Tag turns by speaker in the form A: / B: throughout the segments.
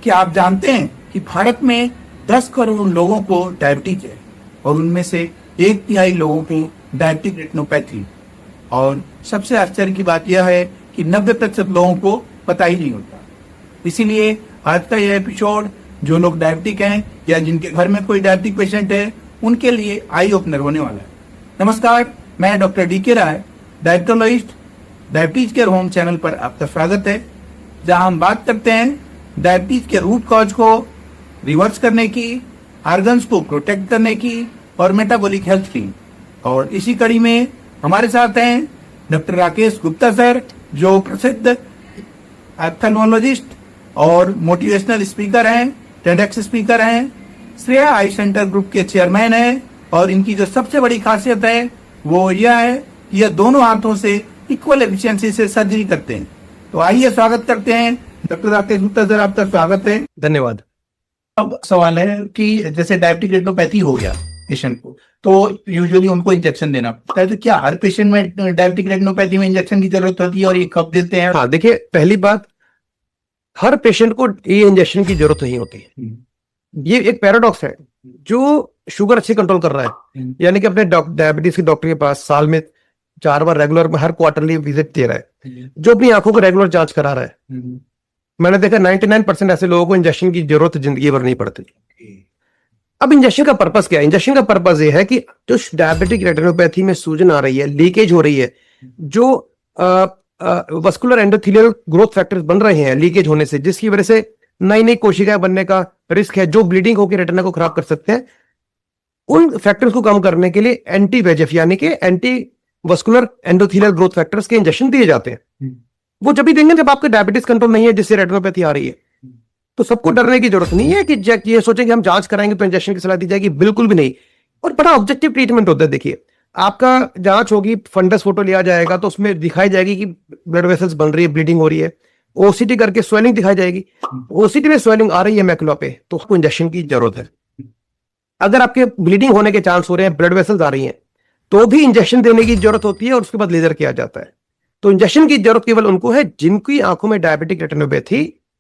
A: क्या आप जानते हैं कि भारत में 10 करोड़ लोगों को डायबिटीज है और उनमें से 1/3 लोगों को डायबिटिक रेटिनोपैथी। और सबसे आश्चर्य की बात यह है कि 90% लोगों को पता ही नहीं होता। इसीलिए आज का यह एपिसोड जो लोग डायबिटिक हैं या जिनके घर में कोई डायबिटिक पेशेंट है उनके लिए आई ओपनर होने वाला है। नमस्कार, मैं doctor D K Rai, diabetologist, diabetes care home channel पर आपका स्वागत है, जहां हम बात करते हैं डायबिटीज के रूट कॉज को रिवर्स करने की, ऑर्गन्स को प्रोटेक्ट करने की और मेटाबॉलिक हेल्थ की। और इसी कड़ी में हमारे साथ हैं डॉक्टर राकेश गुप्ता सर, जो प्रसिद्ध ऑप्थेल्मोलॉजिस्ट और मोटिवेशनल स्पीकर हैं, टेडेक्स स्पीकर हैं, श्रेया आई सेंटर ग्रुप के चेयरमैन हैं। और इनकी जो सबसे बड़ी खासियत है वो यह है कि यह दोनों हाथों से इक्वल एफिशिएंसी से सर्जरी करते हैं। तो आइए स्वागत करते हैं डॉक्टर राकेश गुप्ता सर, आपका स्वागत है।
B: धन्यवाद।
A: अब सवाल है कि जैसे डायबिटिक रेटिनोपैथी हो गया पेशेंट को, तो यूजुअली उनको इंजेक्शन देना पड़ता है। तो क्या हर पेशेंट में डायबिटिक रेटिनोपैथी में इंजेक्शन की जरूरत होती है और ये कब देते हैं?
B: हाँ, देखिए, पहली बात, हर पेशेंट को ये इंजेक्शन की जरूरत नहीं होती। ये एक पैराडॉक्स है। जो शुगर अच्छी कंट्रोल कर रहा है, यानी कि अपने डायबिटीज के डॉक्टर के पास साल में 4 बार रेगुलर हर क्वार्टरली विजिट दे रहा है, जो अपनी आंखों को रेगुलर जांच करा रहा है, मैंने देखा 99% ऐसे लोगों को इंजेक्शन की जरूरत जिंदगी भर नहीं पड़ती। अब इंजेक्शन का पर्पस क्या है? इंजेक्शन का पर्पस ये है कि जो डायबिटिक रेटिनोपैथी में सूजन आ रही है, लीकेज हो रही है, जो वस्कुलर एंडोथेलियल ग्रोथ फैक्टर्स बन रहे हैं लीकेज होने से, जिसकी वजह से नई नई कोशिकाएं बनने का रिस्क है, जो ब्लीडिंग होकर रेटिना को खराब कर सकते हैं, उन फैक्टर्स को कम करने के लिए एंटी वेजेफ यानी कि anti vascular endothelial growth factors के इंजेक्शन दिए जाते हैं। वो जब भी देंगे जब आपका डायबिटीज कंट्रोल नहीं है, जिससे रेटिनोपैथी आ रही है। तो सबको डरने की जरूरत नहीं है कि ये सोचें कि हम जांच कराएंगे तो इंजेक्शन की सलाह दी जाएगी, बिल्कुल भी नहीं। और बड़ा ऑब्जेक्टिव ट्रीटमेंट होता है। देखिए, आपका जांच होगी, फंडस फोटो लिया जाएगा, तो उसमें दिखाई जाएगी कि ब्लड वेसल्स बन रही है, ब्लीडिंग हो रही है। ओसीटी करके स्वेलिंग दिखाई जाएगी। ओसीटी में स्वेलिंग आ रही है मैकुला पे, तो उसको इंजेक्शन की जरूरत है। अगर आपके ब्लीडिंग होने के चांस हो रहे हैं, ब्लड वेसल्स आ रही हैं, तो भी इंजेक्शन देने की जरूरत होती है और उसके बाद लेजर किया जाता है। तो इंजेक्शन की जरूरत केवल उनको है जिनकी आंखों में डायबिटिक रेटिनोपैथी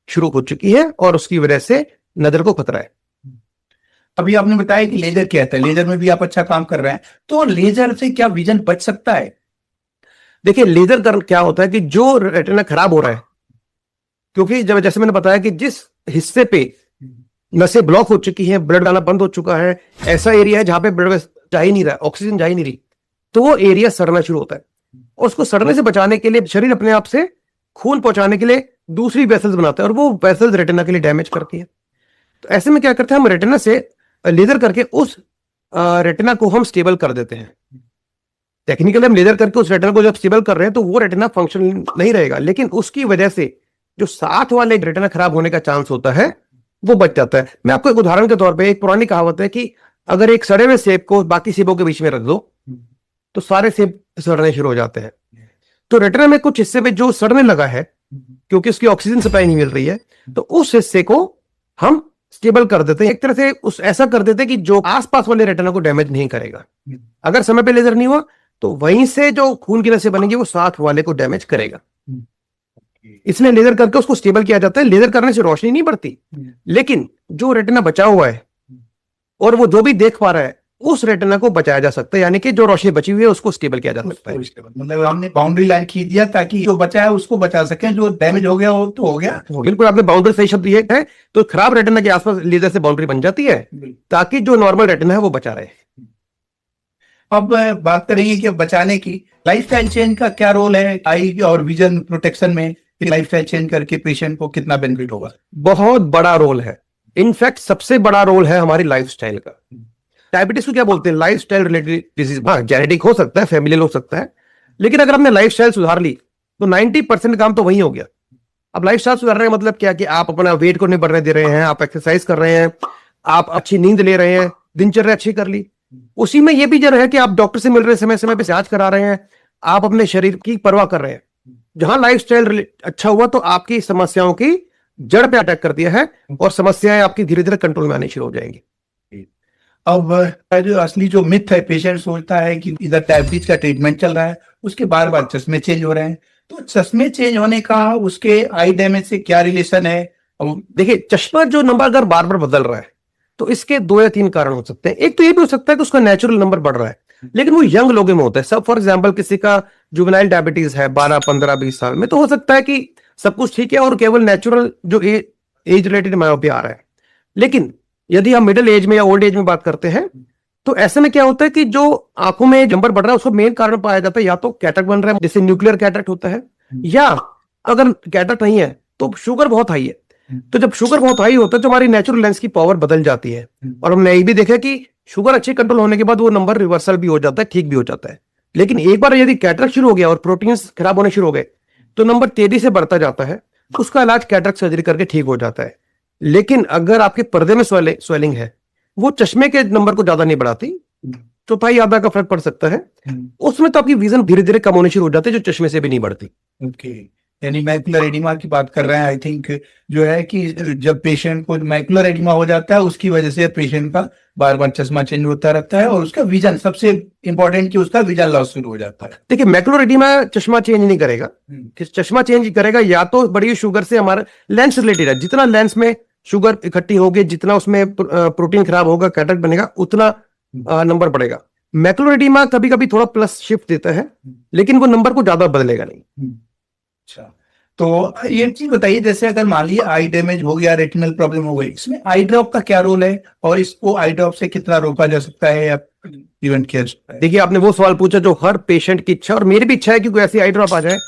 B: शुरू हो चुकी है और उसकी वजह से नजर को खतरा है।
A: अभी आपने बताया कि लेजर क्या है, लेजर में भी आप अच्छा काम कर रहे हैं, तो लेजर से क्या विजन बच सकता है?
B: देखिए, लेजर कर क्या होता है कि जो रेटिना खराब हो रहा है, क्योंकि जब जैसे मैंने बताया कि जिस हिस्से पे नसें ब्लॉक हो चुकी हैं, ब्लड आना बंद हो चुका है, ऐसा एरिया है जहां पे ब्लड जा ही नहीं रहा, ऑक्सीजन जा ही नहीं रही, तो वो एरिया सड़ना शुरू होता है। और उसको सड़ने से बचाने के लिए शरीर अपने आप से खून पहुंचाने के लिए दूसरी वेसल्स बनाता है और वो वेसल्स रेटिना के लिए डैमेज करती है। तो ऐसे में क्या करते हैं, हम रेटिना से लेजर करके उस रेटिना को हम स्टेबल कर देते हैं। टेक्निकली हम लेजर करके उस रेटिना को जब स्टेबल कर रहे हैं तो वो रेटिना फंक्शन नहीं रहेगा, लेकिन उसकी वजह से जो साथ वाले रेटिना खराब होने का चांस होता है वो बच जाता है। मैं आपको एक उदाहरण के तौर पे, एक पुरानी कहावत है कि अगर एक सड़े हुए सेब को बाकी सेबों के बीच में रख दो तो सारे सेब सड़ने शुरू हो जाते हैं। तो रेटिना में कुछ हिस्से पे जो सड़ने लगा है, क्योंकि उसकी ऑक्सीजन सप्लाई नहीं मिल रही है, तो उस हिस्से को हम स्टेबल कर देते हैं। एक तरह से उस ऐसा कर देते हैं कि जो आसपास वाले रेटिना को डैमेज नहीं करेगा। अगर समय पे लेजर नहीं हुआ तो वहीं से जो खून की नसें बनेंगी वो साथ वाले को डैमेज करेगा। इसलिए लेजर करके उसको स्टेबल किया जाता है। लेजर करने से रोशनी नहीं बढ़ती, लेकिन जो रेटिना बचा हुआ है और वो जो भी देख पा रहा है उस रेटिना को बचाया जा सकता है, यानी कि जो रोशनी बची हुई है उसको स्टेबल किया जा सकता है।
A: मतलब हमने बाउंड्री लाइन खींच दिया ताकि जो बचा है उसको बचा सकें, जो डैमेज हो गया वो तो हो गया।
B: बिल्कुल, आपने बाउंड्री सही शब्द ये है। तो खराब रेटिना के आसपास लेजर से बाउंड्री बन जाती है ताकि जो नॉर्मल रेटिना है वो बचा रहे।
A: अब बात करेंगे कि बचाने की लाइफस्टाइल चेंज का क्या रोल है आई और विजन प्रोटेक्शन में? लाइफस्टाइल चेंज करके पेशेंट को कितना बेनिफिट होगा?
B: बहुत बड़ा रोल है। इनफैक्ट सबसे बड़ा रोल है हमारी लाइफस्टाइल का। डायबिटीज को क्या बोलते हैं? Lifestyle related disease. हाँ, जेनेटिक हो सकता है, फैमिलियल हो सकता है, लेकिन अगर हमने लाइफस्टाइल सुधार ली तो 90% काम तो वही हो गया। अब लाइफस्टाइल सुधारने का मतलब क्या कि आप अपना वेट को नहीं बढ़ने दे रहे हैं, आप एक्सरसाइज कर रहे हैं, आप अच्छी नींद ले रहे हैं, दिनचर्या अच्छी कर ली। उसी में यह भी जरूर है कि आप डॉक्टर से मिल रहे हैं, समय समय पे जांच करा रहे हैं, आप अपने शरीर की परवाह कर रहे हैं। जहां लाइफस्टाइल अच्छा हुआ तो आपकी समस्याओं की जड़ पे अटैक कर दिया है और समस्याएं आपकी धीरे धीरे कंट्रोल में आनी शुरू हो जाएंगी।
A: अब जो असली जो मिथ है, पेशेंट सोचता है कि इधर डायबिटीज का ट्रीटमेंट चल रहा है, उसके बार बार चश्मे चेंज हो रहे हैं, तो चश्मे चेंज होने का उसके आई डैमेज से क्या रिलेशन है? और
B: देखिए, चश्मा जो नंबर अगर बार बार बदल रहा है तो इसके 2 या 3 कारण हो सकते हैं। एक तो ये भी हो सकता है कि उसका नेचुरल नंबर बढ़ रहा है, लेकिन वो यंग लोगों में होता है। सब फॉर एग्जांपल किसी का जुवेनाइल डायबिटीज है 12, 15, 20 साल में, तो हो सकता है कि सब कुछ ठीक है और केवल नेचुरल जो एज रिलेटेड मायोपिया आ रहा है। लेकिन यदि हम मिडिल एज में या ओल्ड एज में बात करते हैं तो ऐसे में क्या होता है कि जो आंखों में नंबर बढ़ रहा है उसका मेन कारण पाया जाता है या तो कैटरेक्ट बन रहा है, जिससे न्यूक्लियर कैटरेक्ट होता है, या अगर कैटरेक्ट नहीं है तो शुगर बहुत हाई है। तो जब शुगर बहुत हाई होता है तो हमारी नेचुरल लेंस की पावर बदल जाती है, और हमने ये भी देखा कि शुगर अच्छे कंट्रोल होने के बाद वो नंबर रिवर्सल भी हो जाता है, ठीक भी हो जाता है। लेकिन एक बार यदि कैटरेक्ट शुरू हो गया और प्रोटीन्स खराब होने शुरू हो गए तो नंबर तेजी से बढ़ता जाता है, उसका इलाज कैटरेक्ट सर्जरी करके ठीक हो जाता है। लेकिन अगर आपके पर्दे में स्वेलिंग है, वो चश्मे के नंबर को ज्यादा नहीं बढ़ाती, चौथाई आधा का फर्क पड़ सकता है, उसमें तो आपकी विजन धीरे धीरे कम होनी शुरू हो जाती है, जो चश्मे से भी नहीं बढ़ती।
A: ओके, यानी मैकुलर एडिमा की बात कर रहे हैं। आई थिंक जो है कि जब पेशेंट को मैकुलर एडिमा हो जाता है उसकी वजह से पेशेंट का बार बार चश्मा चेंज होता रहता है और उसका विजन, सबसे इंपॉर्टेंट कि उसका विजन लॉस शुरू हो जाता है।
B: देखिए, मैकुलर एडिमा चश्मा चेंज नहीं करेगा। चश्मा चेंज करेगा या तो बड़ी शुगर से, हमारा लेंस रिलेटेड है, जितना लेंस में शुगर इकट्ठी होगी, जितना उसमें प्रोटीन खराब होगा, कैटरेक्ट बनेगा, उतना नंबर बढ़ेगा। मैकुलर एडिमा कभी कभी थोड़ा प्लस शिफ्ट देता है, लेकिन वो नंबर को ज्यादा बदलेगा नहीं।
A: अच्छा, तो ये चीज बताइए, जैसे अगर मान लीजिए आई डैमेज हो गया, रेटिनल प्रॉब्लम हो गई, इसमें आई ड्रॉप का क्या रोल है और इसको आई ड्रॉप से कितना रोका जा सकता है या प्रिवेंट किया जा सकता है?
B: देखिए, आपने वो सवाल पूछा जो हर पेशेंट की इच्छा, और मेरी भी इच्छा है कि कोई ऐसी आई ड्रॉप आ जाए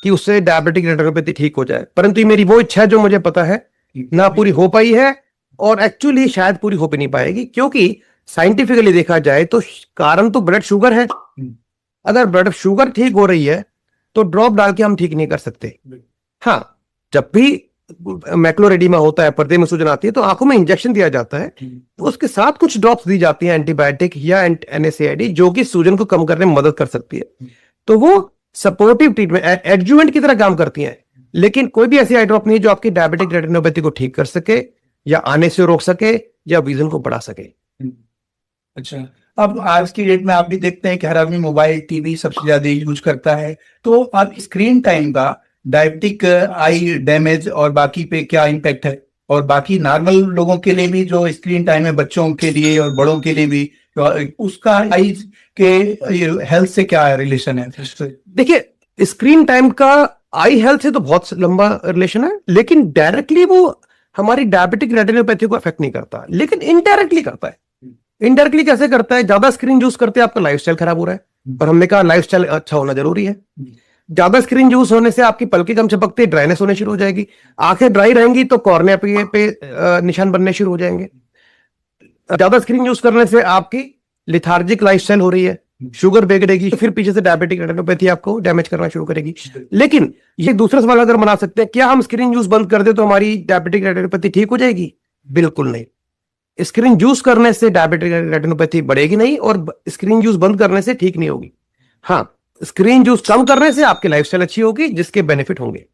B: कि उससे डायबिटिक रेटिनोपैथी ठीक हो जाए, परंतु ये मेरी वो इच्छा है जो मुझे पता है ना पूरी हो पाई है, और एक्चुअली शायद पूरी हो भी नहीं पाएगी, क्योंकि साइंटिफिकली देखा जाए तो कारण तो ब्लड शुगर है। अगर ब्लड शुगर ठीक हो रही है तो ड्रॉप डाल के हम ठीक नहीं कर सकते। हाँ, जब भी मैकुलर एडिमा होता है, पर्दे में सूजन आती है, तो आंखों में इंजेक्शन दिया जाता है, तो उसके साथ कुछ ड्रॉप्स दी जाती हैं एंटीबायोटिक या NSAID, जो कि सूजन को कम करने में मदद कर सकती है। तो वो सपोर्टिव ट्रीटमेंट, एडजुवेंट की तरह काम करती हैं, लेकिन कोई भी ऐसी आई ड्रॉप नहीं है जो आपकी डायबिटिक रेटिनोपैथी को ठीक कर सके या आने से रोक सके या विजन को बढ़ा सके।
A: अच्छा, अब आज की डेट में आप भी देखते हैं कि हर आदमी मोबाइल, टीवी सबसे ज्यादा यूज करता है, तो अब स्क्रीन टाइम का डायबिटिक आई डैमेज और बाकी पे क्या इम्पैक्ट है, और बाकी नॉर्मल लोगों के लिए भी जो स्क्रीन टाइम है, बच्चों के लिए और बड़ों के लिए भी, उसका आई के हेल्थ से क्या रिलेशन है?
B: देखिए, स्क्रीन टाइम का आई हेल्थ से तो बहुत लंबा रिलेशन है, लेकिन डायरेक्टली वो हमारी डायबिटिक रेटिनोपैथी को अफेक्ट नहीं करता, लेकिन इनडायरेक्टली करता है। इनडायरेक्टली कैसे करता है? ज्यादा स्क्रीन यूज करते हैं, आपका लाइफस्टाइल खराब हो रहा है, और हमने कहा लाइफस्टाइल अच्छा होना जरूरी है। ज्यादा स्क्रीन यूज होने से आपकी पलकें कम चपकती, ड्राइनेस होने शुरू हो जाएगी, आंखें ड्राई रहेंगी तो कॉर्निया पे निशान बनने शुरू हो जाएंगे। ज्यादा स्क्रीन यूज करने से आपकी लिथार्जिक लाइफस्टाइल हो रही है, शुगर बिगड़ेगी, फिर पीछे से डायबिटिक रेटिनोपैथी आपको डैमेज करना शुरू करेगी। लेकिन ये दूसरा सवाल अगर बना सकते हैं, क्या हम स्क्रीन यूज बंद कर दे तो हमारी डायबिटिक रेटिनोपैथी ठीक हो जाएगी? बिल्कुल नहीं। स्क्रीन यूज करने से डायबिटिक रेटिनोपैथी बढ़ेगी नहीं, और स्क्रीन यूज बंद करने से ठीक नहीं होगी। हाँ, स्क्रीन यूज कम करने से आपकी लाइफस्टाइल अच्छी होगी, जिसके बेनिफिट होंगे।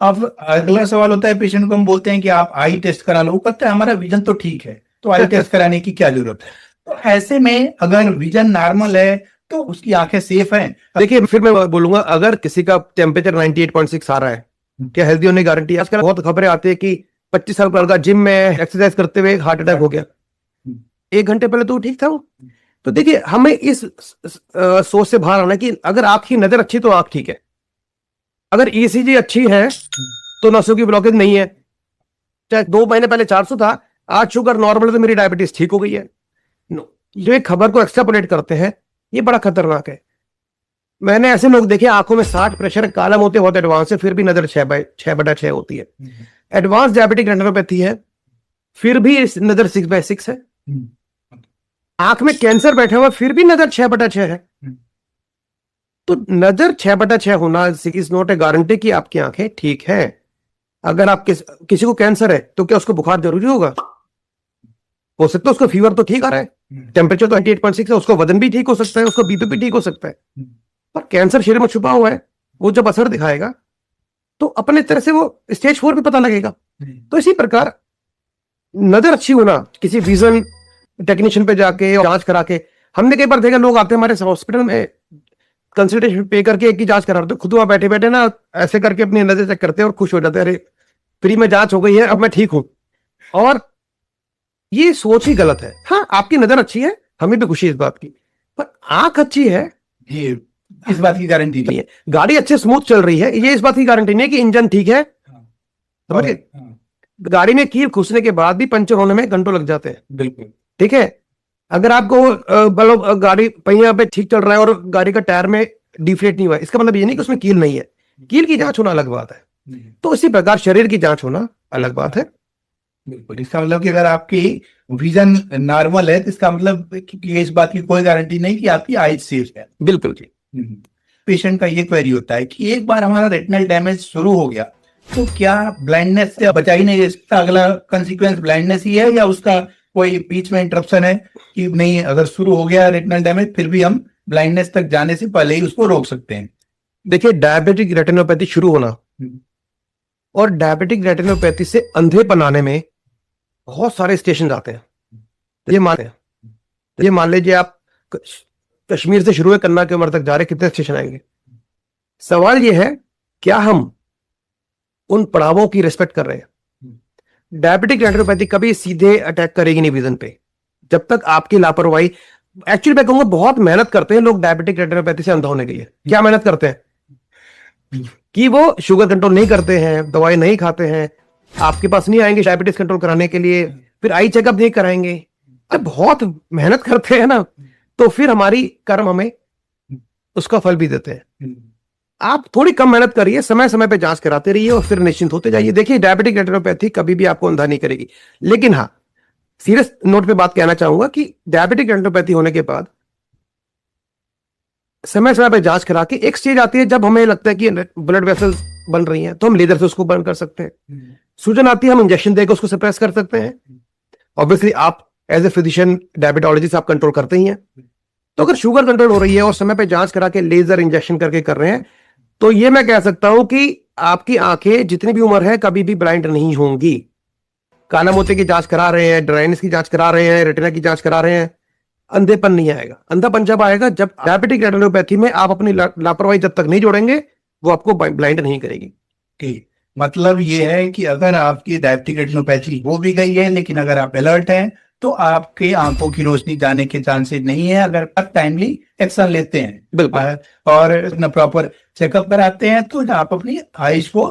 A: अब अगला सवाल होता है, पेशेंट को हम बोलते हैं कि आप आई टेस्ट करा लो, कहते हैं हमारा विजन तो ठीक है, तो आई टेस्ट कराने की क्या जरूरत है? तो ऐसे में अगर विजन नॉर्मल है तो उसकी आंखें सेफ हैं?
B: देखिए, फिर मैं बोलूंगा, अगर किसी का टेम्परेचर 98.6 आ रहा है, क्या हेल्दी होने की गारंटी है? आजकल बहुत खबरें आती है कि 25 साल का लड़का जिम में एक्सरसाइज करते हुए हार्ट अटैक हो गया, 1 घंटे पहले तो ठीक था वो। तो देखिए, हमें इस सोच से बाहर आना कि अगर आपकी नजर अच्छी तो आंख ठीक है, अगर ECG अच्छी है तो नसों की ब्लॉकेज नहीं है। चाहे 2 महीने पहले 400 था, आज शुगर नॉर्मल है तो मेरी डायबिटीज ठीक हो गई है। जो एक खबर को एक्सट्रापोलेट करते हैं, ये बड़ा खतरनाक है। मैंने ऐसे लोग देखे, आंखों में 60 प्रेशर, कालम होते बहुत एडवांस है, फिर भी नजर 6/6 होती है। एडवांस डायबिटिक रेटिनोपैथी है, फिर भी नजर 6/6 है। आंख में कैंसर बैठा हुआ, फिर भी नजर 6/6 है। तो नजर 6/6 होना इज नॉट ए गारंटी कि आपकी आंखें ठीक है। अगर आप किसी को कैंसर है तो क्या उसको बुखार जरूरी होगा? हो सकता है उसका फीवर तो ठीक आ रहा है, टेम्परेचर तो 98.6 है, उसका वजन भी ठीक हो सकता है, उसका BP भी ठीक हो सकता है, पर कैंसर शरीर में छुपा हुआ है, वो जब असर दिखाएगा तो अपने तरह से वो स्टेज 4 भी पता लगेगा। तो इसी प्रकार नजर अच्छी होना, किसी विजन टेक्नीशियन पे जाके जांच करा के, हमने कई बार देखा लोग आते हैं हमारे हॉस्पिटल में कंसल्टेशन पे करके एक ही जांच करा रहे, खुद वहां बैठे बैठे ना ऐसे करके अपनी नजर चेक करते हैं और खुश हो जाते हैं, अरे फ्री में जांच हो गई है, अब मैं ठीक हूं। और ये सोच ही गलत है। हाँ, आपकी नजर अच्छी है, हमें भी खुशी है इस बात की, पर आंख अच्छी है
A: ये इस बात की गारंटी नहीं
B: नहीं है। गाड़ी अच्छे स्मूथ चल रही है, ये इस बात की गारंटी नहीं है कि इंजन ठीक है। समझ गए? गाड़ी में कील घुसने के बाद भी पंचर होने में घंटों लग जाते हैं।
A: बिल्कुल।
B: ठीक है, अगर आपको मतलब गाड़ी पहिया पे ठीक चल रहा है और गाड़ी का टायर में डिफ्लेट नहीं हुआ, इसका मतलब ये नहीं कि उसमें कील नहीं है। कील की जांच होना अलग बात है, तो इसी प्रकार शरीर की जांच होना अलग बात है।
A: बिल्कुल, इसका मतलब कि अगर आपकी विजन नॉर्मल है तो इसका मतलब कि इस बात की कोई गारंटी नहीं कि आपकी आइज सेफ है।
B: बिल्कुल जी।
A: पेशेंट का ये क्वेरी होता है कि एक बार हमारा रेटिनल डैमेज शुरू हो गया तो क्या ब्लाइंडनेस से बचा ही नहीं, इसका अगला कंसीक्वेंस ब्लाइंडनेस ही है या उसका कोई बीच में इंटरप्शन है कि नहीं, अगर शुरू हो गया रेटिनल डैमेज फिर भी हम ब्लाइंडनेस तक जाने से पहले ही उसको रोक सकते हैं?
B: देखिए, डायबिटिक रेटिनोपैथी शुरू होना और डायबिटिक रेटिनोपैथी से अंधेपन आने में बहुत सारे स्टेशन आते हैं। ये मान लीजिए आप कश्मीर से शुरू है, कन्याकुमारी तक जा रहे, कितने स्टेशन आएंगे? सवाल ये है, क्या हम उन पड़ावों की रिस्पेक्ट कर रहे हैं? डायबिटिक रेटिनोपैथी कभी सीधे अटैक करेगी नहीं विजन पे, जब तक आपकी लापरवाही। एक्चुअली मैं कहूंगा बहुत मेहनत करते हैं लोग डायबिटिक रेटिनोपैथी से अंधा होने के लिए। क्या मेहनत करते हैं कि वो शुगर कंट्रोल नहीं करते हैं, दवाई नहीं खाते हैं, आपके पास नहीं आएंगे डायबिटीज कंट्रोल कराने के लिए, फिर आई चेकअप नहीं कराएंगे। जब बहुत मेहनत करते हैं ना, तो फिर हमारी कर्म हमें उसका फल भी देते हैं। आप थोड़ी कम मेहनत करिए, समय समय पे जांच कराते रहिए और फिर निश्चिंत होते जाइए। देखिए, डायबिटिक रेटिनोपैथी कभी भी आपको अंधा नहीं करेगी। लेकिन हाँ, सीरियस नोट पे बात कहना चाहूंगा कि डायबिटिक रेटिनोपैथी होने के बाद समय समय पे जांच करा के एक स्टेज आती है जब हमें लगता है कि ब्लड वेसल्स बन रही हैं, तो हम लेजर से उसको बंद कर सकते हैं। सूजन आती है, हम इंजेक्शन देकर उसको सप्रेस कर सकते हैं। ऑब्वियसली आप एज ए फिजिशियन डायबिटोलॉजिस्ट आप कंट्रोल करते ही हैं। तो अगर शुगर कंट्रोल हो रही है और समय पे जांच करा के लेजर इंजेक्शन करके कर रहे हैं, तो ये मैं कह सकता हूं कि आपकी आंखें जितनी भी उम्र है कभी भी ब्लाइंड नहीं होंगी। काला मोती की जांच करा रहे हैं, ड्राइनेस की जांच करा रहे हैं, रेटिना की जांच करा रहे हैं, अंधेपन नहीं आएगा। अंधापन जब आएगा जब डायबिटिक रेटिनोपैथी में आप अपनी लापरवाही जब तक नहीं जोड़ेंगे, वो आपको ब्लाइंड नहीं करेगी।
A: ठीक, मतलब ये है कि अगर आपकी डायबिटिक रेटिनोपैथी हो भी गई है लेकिन अगर आप अलर्ट हैं तो आपके आंखों की रोशनी जाने के चांसेस नहीं है अगर आप टाइमली एक्शन लेते हैं।
B: बिल्कुल।
A: और प्रॉपर चेकअप कराते हैं तो आप अपनी आइज को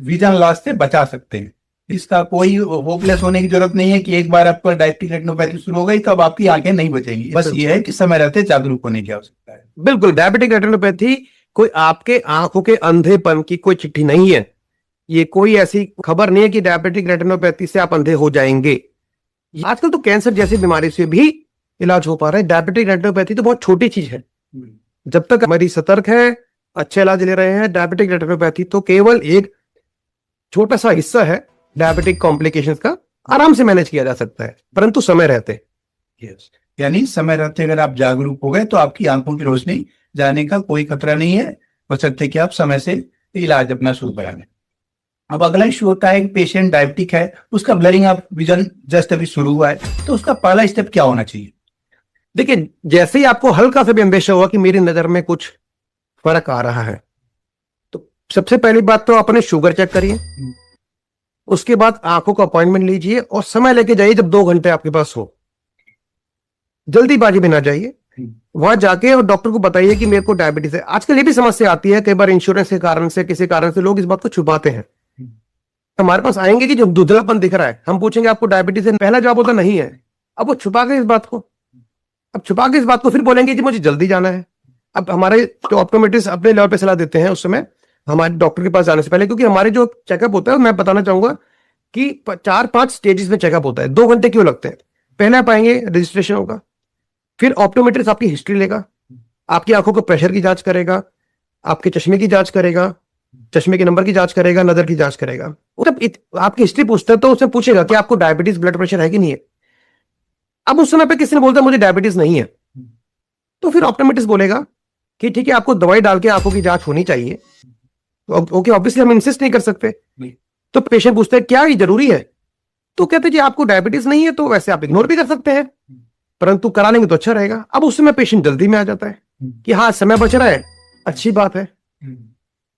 A: विजन लॉस से बचा सकते हैं। इसका कोई होपलेस होने की जरूरत नहीं है कि एक बार आपको डायबिटिक रेटिनोपैथी शुरू हो गई तो अब आपकी आंखें नहीं बचेंगी। बस ये है कि समय रहते जागरूक होने की आवश्यकता है।
B: बिल्कुल, डायबिटिक रेटिनोपैथी कोई आपके आंखों के अंधेपन की कोई चिट्ठी नहीं है। ये कोई ऐसी खबर नहीं है कि डायबिटिक रेटिनोपैथी से आप अंधे हो जाएंगे। आजकल तो कैंसर जैसी बीमारी से भी इलाज हो पा रहा है। डायबिटिक रेटिनोपैथी तो बहुत छोटी चीज है, जब तक मरीज सतर्क है, अच्छे इलाज ले रहे हैं। डायबिटिक रेटिनोपैथी तो केवल एक छोटा सा हिस्सा है डायबिटिक कॉम्प्लिकेशंस का, आराम से मैनेज किया जा सकता है, परंतु समय रहते।
A: यस, यानी समय रहते अगर आप जागरूक हो गए तो आपकी आंखों की रोशनी जाने का कोई खतरा नहीं है, बशर्ते कि आप समय से इलाज अपना शुरू करा लें। अब अगला इशू होता है, एक पेशेंट डायबिटिक है, उसका ब्लरिंग ऑफ विजन जस्ट अभी शुरू हुआ है, तो उसका पहला स्टेप क्या होना चाहिए?
B: देखिए, जैसे ही आपको हल्का सा भी अंदेशा हुआ कि मेरी नजर में कुछ फर्क आ रहा है, तो सबसे पहली बात तो अपने शुगर चेक करिए। उसके बाद आंखों का अपॉइंटमेंट लीजिए और समय लेके जाइए जब 2 घंटे आपके पास हो। जल्दीबाजी में ना जाइए, वहां जाके और डॉक्टर को बताइए कि मेरे को डायबिटीज है। आजकल ये भी समस्या आती है, कई बार इंश्योरेंस के कारण से, किसी कारण से लोग इस बात को छुपाते हैं। हमारे पास आएंगे कि जब धुंधलापन दिख रहा है, हम पूछेंगे आपको डायबिटीज है, पहला जवाब होता नहीं है। अब वो छुपा के इस बात को फिर बोलेंगे कि मुझे जल्दी जाना है। अब हमारे जो ऑप्टोमेट्रिस्ट अपने लेवल पे सलाह देते हैं उस समय हमारे डॉक्टर के पास जाने से पहले, क्योंकि हमारे जो चेकअप होता है, मैं बताना चाहूंगा कि 4-5 स्टेजेस में चेकअप होता है। 2 घंटे क्यों लगते हैं? पहले आप आएंगे, रजिस्ट्रेशन होगा, फिर ऑप्टोमेट्रिस्ट आपकी हिस्ट्री लेगा, आपकी आंखों को प्रेशर की जांच करेगा, आपके चश्मे की जांच करेगा, चश्मे के नंबर की जांच करेगा, नजर की जांच करेगा। जब आपकी हिस्ट्री पूछता है तो उससे पूछेगा कि आपको डायबिटीज, ब्लड प्रेशर है कि नहीं है। अब उस समय पे किसी ने बोलता है मुझे डायबिटीज नहीं है, तो फिर ऑप्टोमेट्रिस्ट बोलेगा कि ठीक है, आपको दवाई डाल के आंखों की जांच होनी चाहिए। ओके, ऑब्वियसली हम इंसिस्ट नहीं कर सकते। तो पेशेंट पूछता है क्या ये जरूरी है, तो कहते हैं जी आपको डायबिटीज नहीं है, तो वैसे आप इग्नोर भी कर सकते हैं, परंतु करा लेंगे तो अच्छा रहेगा। अब उस समय पेशेंट जल्दी में आ जाता है कि हाँ समय बच रहा है, अच्छी बात है।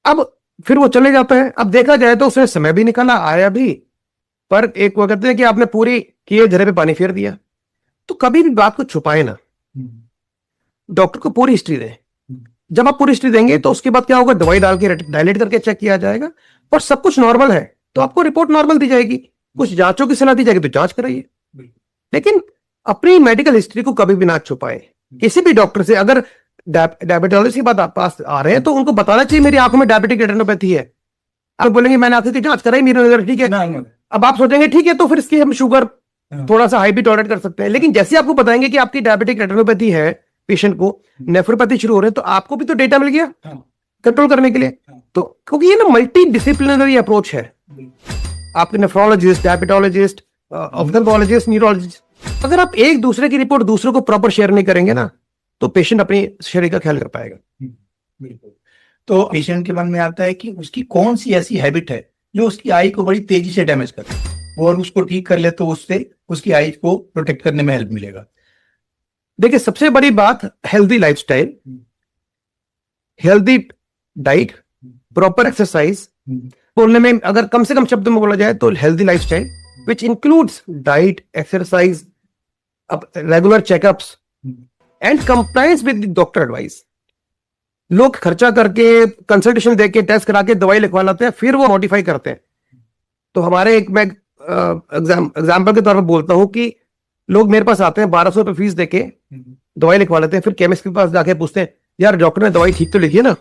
B: अब फिर वो चले जाता है। अब देखा जाए तो उसने समय भी निकाला, आया भी, पर एक वो कहते हैं कि आपने पूरी किए झरे पे पानी फेर दिया। तो कभी भी बात को छुपाए ना, डॉक्टर को पूरी हिस्ट्री दें। जब आप पूरी हिस्ट्री देंगे तो उसके बाद क्या होगा, दवाई डाल के डायलेट करके चेक किया जाएगा, और सब कुछ नॉर्मल है तो आपको रिपोर्ट नॉर्मल दी जाएगी। कुछ जांचों की सलाह दी जाएगी तो जांच कराइए, लेकिन अपनी मेडिकल हिस्ट्री को कभी भी ना छुपाए। किसी भी डॉक्टर से अगर डायबिटोलॉजिस्ट के बाद आप पास आ रहे हैं तो उनको बताना चाहिए मेरी आंखों में डायबिटिक रेटिनोपैथी है। आप बोलेंगे मैंने आंखों की जांच कराई, मेरी नजर ठीक है। अब आप सोचेंगे ठीक है तो फिर इसकी हम शुगर थोड़ा सा हाई भी टॉलरेट कर सकते हैं, लेकिन जैसे आपको बताएंगे कि आपकी डायबिटिक रेटिनोपैथी है, पेशेंट को नेफ्रोपैथी शुरू हो रहे हैं, तो आपको भी तो डेटा मिल गया कंट्रोल करने के लिए। तो क्योंकि ये ना मल्टी डिसिप्लिनरी अप्रोच है, आपके नेफ्रोलॉजिस्ट, डायबिटोलॉजिस्ट, ऑप्थेल्मोलॉजिस्ट, न्यूरोलॉजिस्ट, अगर आप एक दूसरे की रिपोर्ट दूसरों को प्रॉपर शेयर नहीं करेंगे ना तो पेशेंट अपने शरीर का ख्याल कर पाएगा।
A: बिल्कुल। तो पेशेंट के मन में आता है कि उसकी कौन सी ऐसी हैबिट है जो उसकी आई को बड़ी तेजी से डैमेज करे, और उसको ठीक कर ले तो उससे उसकी आई को प्रोटेक्ट करने में हेल्प मिलेगा।
B: देखिए सबसे बड़ी बात, healthy lifestyle, healthy diet, proper exercise. बोलने में अगर कम से कम शब्द में बोला जाए तो healthy lifestyle which includes diet, exercise, regular checkups and compliance with doctor advice. लोग खर्चा करके, कंसल्टेशन देके, टेस्ट करा के दवाई लिखवा लाते हैं, फिर वो मॉडिफाई करते हैं। तो हमारे एक, मैं एग्जाम्पल के तौर पर बोलता हूं कि लोग मेरे पास आते हैं 1200 रुपये फीस देके दवाई लिखवा लेते हैं, फिर केमिस्ट के पास जाके पूछते हैं यार डॉक्टर ने दवाई ठीक तो लिखी है ना।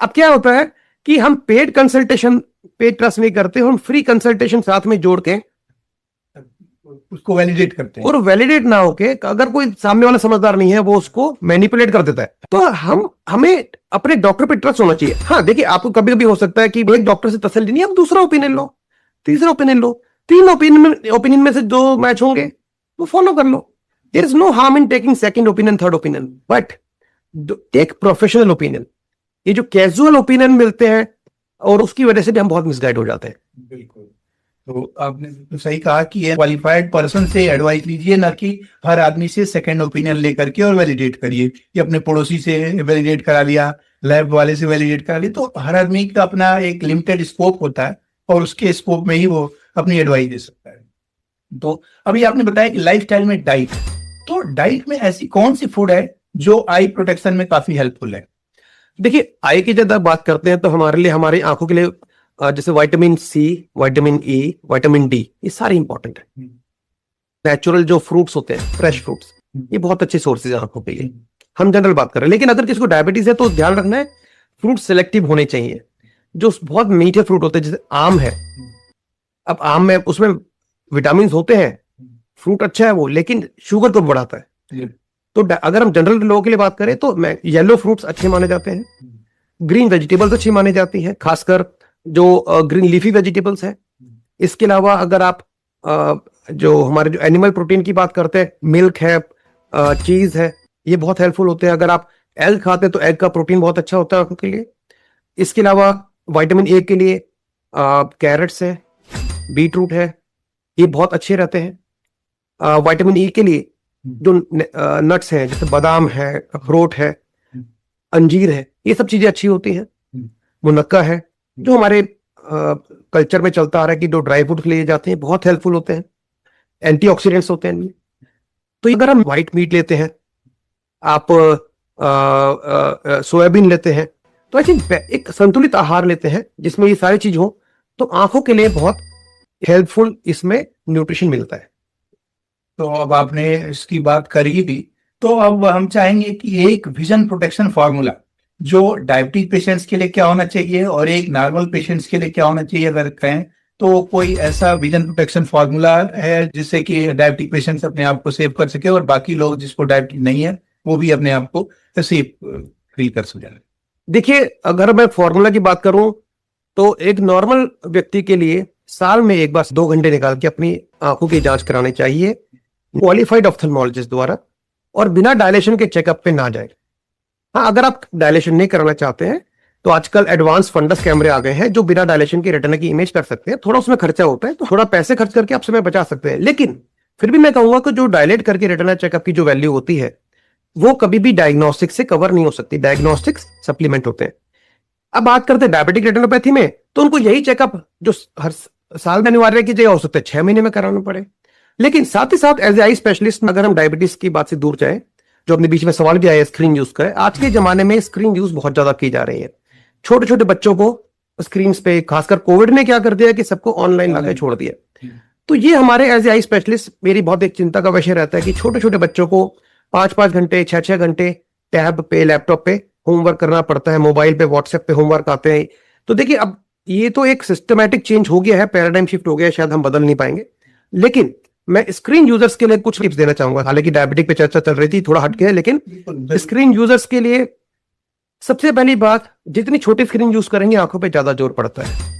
B: अब क्या होता है कि हम पेड कंसल्टेशन, पेड ट्रस्ट नहीं करते, हम फ्री कंसल्टेशन साथ में जोड़ के
A: उसको वैलिडेट करते हैं,
B: और वैलिडेट ना होके अगर कोई सामने वाला समझदार नहीं है वो उसको मैनिपुलेट कर देता है। तो हमें अपने डॉक्टर पे ट्रस्ट होना चाहिए। हाँ देखिए, आपको कभी कभी हो सकता है कि एक डॉक्टर से तसल्ली नहीं, आप दूसरा ओपिनियन लो, तीसरा ओपिनियन लो, तीन ओपिनियन में से जो मैच होंगे वो फॉलो कर लो। There is no harm in taking second opinion, third opinion, but take professional opinion. ये जो कैजुअल ओपिनियन मिलते हैं और उसकी वजह से भी हम बहुत मिसगाइड हो जाते हैं।
A: बिल्कुल। तो आपने तो सही कहा कि ये क्वालिफाइड पर्सन से एडवाइस लीजिए, ना कि हर आदमी से सेकंड ओपिनियन लेकर के और वैलिडेट करिए कि अपने पड़ोसी से वैलिडेट करा लिया, लैब वाले से वैलिडेट करा लिया। तो हर आदमी का अपना एक लिमिटेड स्कोप होता है और उसके स्कोप में ही वो अपनी एडवाइस दे सकता है। तो अभी आपने बताया कि लाइफस्टाइल में डाइट, तो डाइट में ऐसी कौन सी फूड है जो आई प्रोटेक्शन में काफी हेल्पफुल है?
B: देखिए आई की जब बात करते हैं तो हमारे लिए, हमारी आंखों के लिए जैसे vitamin C, vitamin E, vitamin D, ये सारे इंपॉर्टेंट है। नेचुरल जो फ्रूट्स होते हैं, फ्रेश फ्रूट्स, ये बहुत अच्छे सोर्सेज है आंखों के लिए। हम जनरल बात कर रहे हैं, लेकिन अगर किसी को डायबिटीज है तो ध्यान रखना है फ्रूट सिलेक्टिव होने चाहिए। जो बहुत मीठे फ्रूट होते हैं जैसे आम है, अब आम में उसमें विटामिन होते हैं, फ्रूट अच्छा है वो, लेकिन शुगर को बढ़ाता है। तो अगर हम जनरल लोगों के लिए बात करें तो येलो फ्रूट्स अच्छे माने जाते हैं, ग्रीन वेजिटेबल्स अच्छी मानी जाती है, खासकर जो ग्रीन लीफी वेजिटेबल्स है। इसके अलावा अगर आप जो हमारे जो एनिमल प्रोटीन की बात करते हैं, मिल्क है, चीज है, ये बहुत हेल्पफुल होते हैं। अगर आप एग खाते हैं तो एग का प्रोटीन बहुत अच्छा होता है आंखों के लिए। इसके अलावा विटामिन ए के लिए कैरेट्स है, बीटरूट है, ये बहुत अच्छे रहते हैं। विटामिन ई के लिए जो नट्स हैं जैसे बादाम है, अखरोट है, अंजीर है, ये सब चीजें अच्छी होती हैं। मुनक्का है, जो हमारे कल्चर में चलता आ रहा है कि जो ड्राई फ्रूट्स लिए जाते हैं बहुत हेल्पफुल होते हैं, एंटीऑक्सीडेंट्स होते हैं। तो अगर हम व्हाइट मीट लेते हैं, आप सोयाबीन लेते हैं, तो आई थिंक एक संतुलित आहार लेते हैं जिसमें ये सारी चीज हो, तो आंखों के लिए बहुत हेल्पफुल इसमें न्यूट्रिशन मिलता है।
A: तो अब आपने इसकी बात करी भी, तो अब हम चाहेंगे कि एक विजन प्रोटेक्शन फार्मूला जो डायबिटीज पेशेंट्स के लिए क्या होना चाहिए और एक नॉर्मल पेशेंट्स के लिए क्या होना चाहिए, अगर कहें तो कोई ऐसा विजन प्रोटेक्शन फार्मूला है जिससे कि डायबिटिक पेशेंट्स अपने आप को सेव कर सके और बाकी लोग जिसको डायबिटीज नहीं है वो भी अपने आप को सेफ फील कर सके?
B: देखिए, अगर मैं फॉर्मूला की बात करूं तो एक नॉर्मल व्यक्ति के लिए साल में एक बार 2 घंटे निकाल के अपनी आंखों की जांच करानी चाहिए क्वालिफाइड ऑप्थेल्मोलॉजिस्ट द्वारा, और बिना डायलेशन के चेकअप पे ना जाए। हाँ, अगर आप डायलेशन नहीं कराना चाहते हैं तो आजकल एडवांस फंडस कैमरे आ गए हैं जो बिना डायलेशन के रेटिना की इमेज कर सकते हैं। थोड़ा उसमें खर्चा होता है, तो थोड़ा पैसे खर्च करके आप समय बचा सकते हैं, लेकिन फिर भी मैं कहूंगा कि जो डायलेट करके रेटिना चेकअप की जो वैल्यू होती है वो कभी भी डायग्नोस्टिक से कवर नहीं हो सकती। डायग्नोस्टिक्स सप्लीमेंट होते हैं। अब बात करते हैं डायबिटिक रेटिनोपैथी में, तो उनको यही चेकअप जो हर साल में अनिवार्य की जगह हो सकता है 6 महीने में कराना पड़े। लेकिन साथ ही साथ एज ए आई स्पेशलिस्ट अगर हम डायबिटीज की बात से दूर जाए, जो अपने बीच में सवाल भी आया स्क्रीन यूज का है, आज के जमाने में स्क्रीन यूज बहुत ज्यादा की जा रही है। छोटे छोटे बच्चों को स्क्रीन पे, खासकर कोविड ने क्या कर दिया कि सबको ऑनलाइन लाकर छोड़ दिया। तो ये हमारे एज ए आई स्पेशलिस्ट मेरी बहुत एक चिंता का विषय रहता है कि छोटे छोटे बच्चों को 5-5 घंटे 6-6 घंटे टैब पे, लैपटॉप पे होमवर्क करना पड़ता है, मोबाइल पे, व्हाट्सएप पे होमवर्क आते हैं। तो देखिए अब ये तो एक सिस्टमैटिक चेंज हो गया है, पैराडाइम शिफ्ट हो गया है, शायद हम बदल नहीं पाएंगे। लेकिन मैं स्क्रीन यूजर्स के लिए कुछ टिप्स देना चाहूंगा। हालांकि डायबिटिक पे चर्चा चल रही थी, थोड़ा हटके है, लेकिन स्क्रीन यूजर्स के लिए सबसे पहली बात, जितनी छोटी स्क्रीन यूज करेंगे आंखों पे ज्यादा जोर पड़ता है।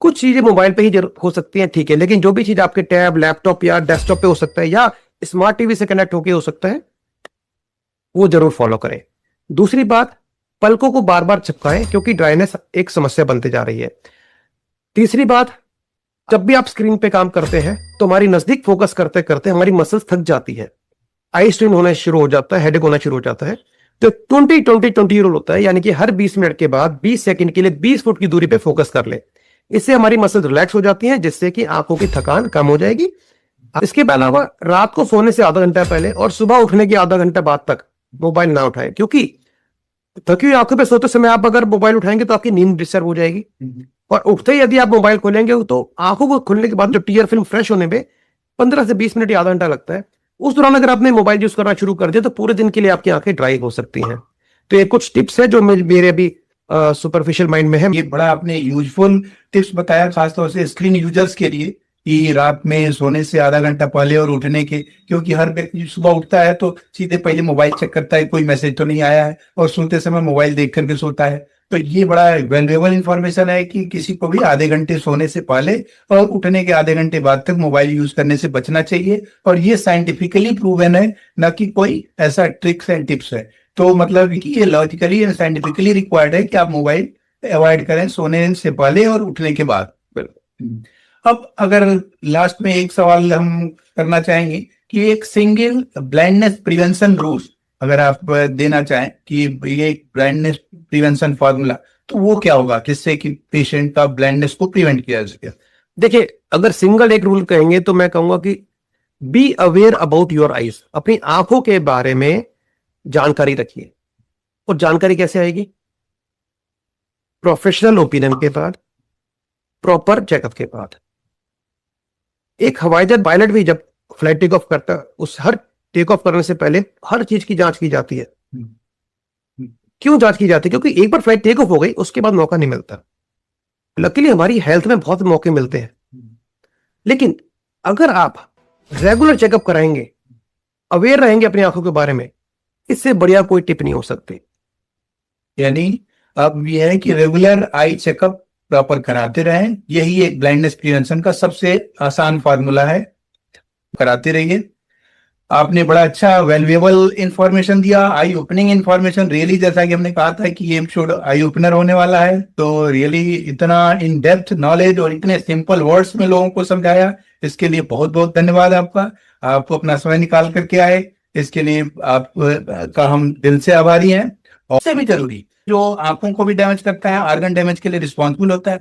B: कुछ चीजें मोबाइल पे ही हो सकती हैं, ठीक है, लेकिन जो भी चीज आपके टैब, लैपटॉप या डेस्कटॉप पे हो सकता है या स्मार्ट टीवी से कनेक्ट होके हो सकता है, वो जरूर फॉलो करें। दूसरी बात, पलकों को बार बार चिपकाएं क्योंकि ड्राइनेस एक समस्या बनती जा रही है। तीसरी बात, जब भी आप स्क्रीन पे काम करते हैं तो हमारी नजदीक फोकस करते करते हमारी मसल्स थक जाती है, आई स्ट्रेन होना शुरू हो जाता है, हेडेक होना शुरू हो जाता है। तो 20-20-20 रूल होता है, यानी कि हर 20 मिनट के बाद 20 सेकंड के लिए 20 फुट की दूरी पे फोकस कर ले। इससे हमारी मसल्स रिलैक्स हो जाती हैं, जिससे कि आंखों की थकान कम हो जाएगी। इसके अलावा रात को सोने से आधा घंटा पहले और सुबह उठने के आधा घंटा बाद तक मोबाइल ना उठाएं, क्योंकि थकी हुई आंखों पे सोते समय आप अगर मोबाइल उठाएंगे तो आपकी नींद डिस्टर्ब हो जाएगी, और उठते ही यदि आप मोबाइल खोलेंगे तो आंखों को खुलने के बाद जो टीयर फिल्म फ्रेश होने में 15 से 20 मिनट या आधा घंटा लगता है। उस दौरान अगर आपने मोबाइल यूज करना शुरू कर दिया तो पूरे दिन के लिए आपकी आंखें ड्राई हो सकती हैं। तो ये कुछ टिप्स है जो मेरे अभी सुपरफिशियल माइंड में है।
A: ये बड़ा आपने यूजफुल टिप्स बताया, खासतौर से स्क्रीन यूजर्स के लिए, कि रात में सोने से आधा घंटा पहले और उठने के, क्योंकि हर व्यक्ति सुबह उठता है तो सीधे पहले मोबाइल चेक करता है कोई मैसेज तो नहीं आया है, और सोते समय मोबाइल देख करके सोता है। तो ये बड़ा वैल्यूएबल इंफॉर्मेशन है कि किसी को भी आधे घंटे सोने से पहले और उठने के आधे घंटे बाद तक मोबाइल यूज करने से बचना चाहिए, और ये साइंटिफिकली प्रूवन है, न कि कोई ऐसा ट्रिक्स एंड टिप्स है। तो मतलब कि ये लॉजिकली एंड साइंटिफिकली रिक्वायर्ड है कि आप मोबाइल अवॉइड करें सोने से पहले और उठने के बाद। अब अगर लास्ट में एक सवाल हम करना चाहेंगे कि एक सिंगल ब्लाइंडनेस प्रिवेंशन रूल अगर आप देना चाहें कि ये ब्लाइंडनेस प्रिवेंशन फॉर्मूला, तो वो क्या होगा जिससे कि पेशेंट का ब्लाइंडनेस को प्रिवेंट किया जा सके?
B: देखिए, अगर सिंगल एक रूल कहेंगे तो मैं कहूंगा कि be aware about your eyes. अपनी आंखों के बारे में जानकारी रखिए। और जानकारी कैसे आएगी? प्रोफेशनल ओपिनियन के बाद, प्रॉपर चेकअप के बाद। एक हवाई जहाज पायलट भी जब फ्लाइट टेक ऑफ करता है, उस हर टेक ऑफ करने से पहले हर चीज की जांच की जाती है। क्यों जांच की जाती है? क्योंकि एक बार फ्लाइट टेक ऑफ हो गई उसके बाद मौका नहीं मिलता। लकीली हमारी हेल्थ में बहुत मौके मिलते हैं, लेकिन अगर आप रेगुलर चेकअप कराएंगे, अवेयर रहेंगे अपनी आंखों के बारे में, इससे बढ़िया कोई टिप नहीं हो सकती।
A: यानी अब यह है कि रेगुलर आई चेकअप प्रॉपर कराते रहें, यही एक ब्लाइंडनेस प्रिवेंशन का सबसे आसान फार्मूला है। कराते रहिए। आपने बड़ा अच्छा वैल्यूएबल इंफॉर्मेशन दिया, आई ओपनिंग इंफॉर्मेशन, रियली जैसा कि हमने कहा था कि ये एपिसोड आई ओपनर होने वाला है, तो रियली इतना इन डेप्थ नॉलेज और इतने सिंपल वर्ड्स में लोगों को समझाया, इसके लिए बहुत बहुत धन्यवाद आपका। आप अपना समय निकाल करके आए, इसके लिए आप का हम दिल से आभारी हैं। और उससे भी जरूरी, जो आंखों को भी डैमेज करता है, ऑर्गन डैमेज के लिए रिस्पॉन्सिबल होता है,